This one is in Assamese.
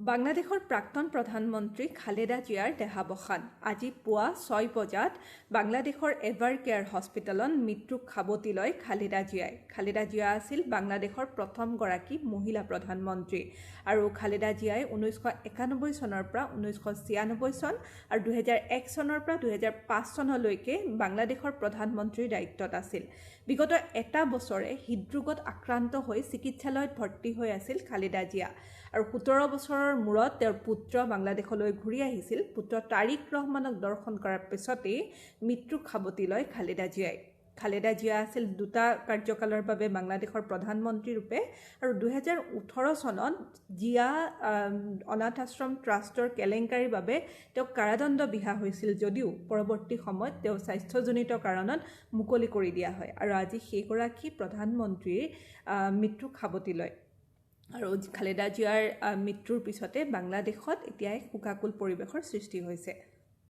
বাংলাদেশৰ প্ৰাক্তন প্ৰধানমন্ত্ৰী খালেদা জিয়াৰ দেহাৱসান আজি পুৱা 6 বজাত বাংলাদেশৰ এভাৰ কেয়াৰ হস্পিটেলত মৃত্যুক সাৱটি লয় খালেদা জিয়াই। খালেদা জিয়া আছিল বাংলাদেশৰ প্ৰথমগৰাকী মহিলা প্ৰধানমন্ত্ৰী আৰু খালেদা জিয়াই 1991 চনৰ পৰা 1996 চন আৰু 2001 চনৰ পৰা 2005 চনলৈকে বাংলাদেশৰ প্ৰধানমন্ত্ৰীৰ দায়িত্বত আছিল। বিগত এটা বছৰে হৃদৰোগত আক্ৰান্ত হৈ চিকিৎসালয়ত ভৰ্তি হৈ আছিল খালেদা জিয়া আৰু 17 বছৰৰ মূৰত তেওঁৰ পুত্ৰ বাংলাদেশলৈ ঘূৰি আহিছিল। পুত্ৰ তাৰিক ৰহমানক দৰ্শন কৰাৰ পিছতেই মৃত্যুক সাৱটি লয় খালেদা জিয়াই। খালেদা জিয়া আছিল দুটা কাৰ্যকালৰ বাবে বাংলাদেশৰ প্ৰধানমন্ত্ৰী ৰূপে আৰু 2018 চনত জিয়া অনাথ আশ্ৰম ট্ৰাষ্টৰ কেলেংকাৰীৰ বাবে তেওঁক কাৰাদণ্ড বিহা হৈছিল যদিও পৰৱৰ্তী সময়ত তেওঁ স্বাস্থ্যজনিত কাৰণত মুকলি কৰি দিয়া হয় আৰু আজি সেইগৰাকী প্ৰধানমন্ত্ৰীৰ মৃত্যুক সাৱটি লয়। আৰু খালেদা জিয়াৰ মৃত্যুৰ পিছতে বাংলাদেশত এতিয়া শোকাকুল পৰিৱেশৰ সৃষ্টি হৈছে।